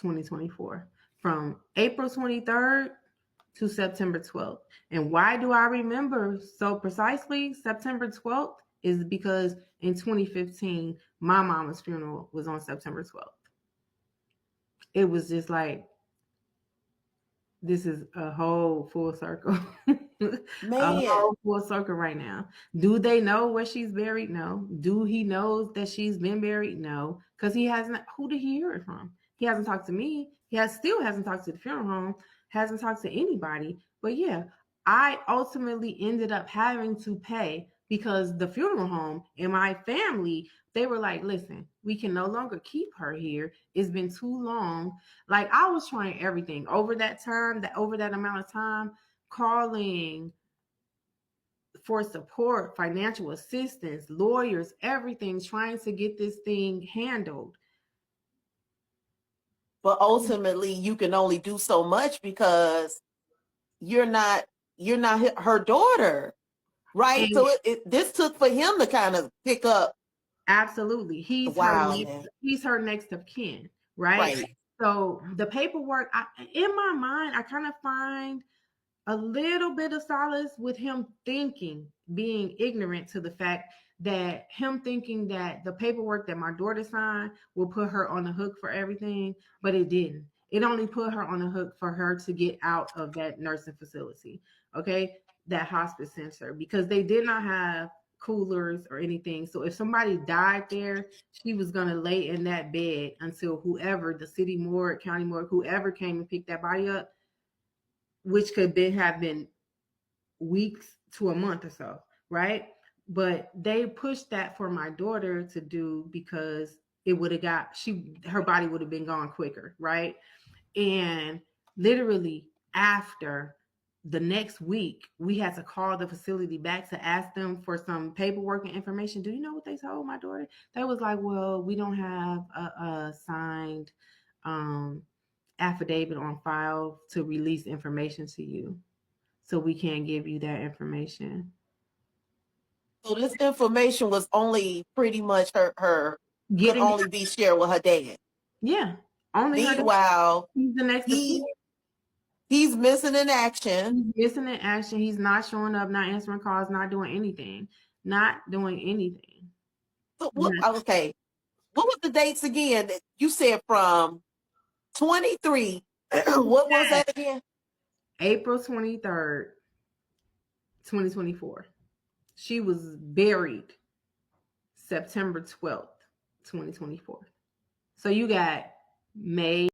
2024, from April 23rd to September 12th. And why do I remember so precisely September 12th? Is because in 2015, my mama's funeral was on September 12th. It was just like, this is a whole full circle. A whole full circle right now. Do they know where she's buried? No. Do he knows that she's been buried? No. Because he hasn't. Who did he hear it from? He hasn't talked to me. Still hasn't talked to the funeral home. Hasn't talked to anybody. But yeah, I ultimately ended up having to pay because the funeral home and my family, they were like, listen, we can no longer keep her here. It's been too long. Like, I was trying everything over that time, over that amount of time, calling for support, financial assistance, lawyers, everything, trying to get this thing handled. But ultimately, you can only do so much because you're not her daughter, right? And so this took for him to kind of pick up. Absolutely. He's her next of kin, right? So the paperwork, in my mind, I kind of find a little bit of solace with him being ignorant to the fact that the paperwork that my daughter signed will put her on the hook for everything, but it didn't. It only put her on the hook for her to get out of that nursing facility, okay, that hospice center, because they did not have coolers or anything. So if somebody died there, she was going to lay in that bed until whoever, the city morgue, county morgue, whoever came and picked that body up, which could have been weeks to a month or so, right? But they pushed that for my daughter to do because it would have her body would have been gone quicker, right? And literally after the next week, we had to call the facility back to ask them for some paperwork and information. Do you know what they told my daughter? They was like, well, we don't have a signed affidavit on file to release information to you, so we can't give you that information. So this information was only pretty much her could only be shared with her dad. Yeah, only her dad. Meanwhile, he's the next he's missing in action. He's missing in action. He's not showing up, not answering calls, not doing anything. So okay. What was the dates again? You said from 23. What was that again? April 23rd, 2024. She was buried September 12th, 2024. So you got May,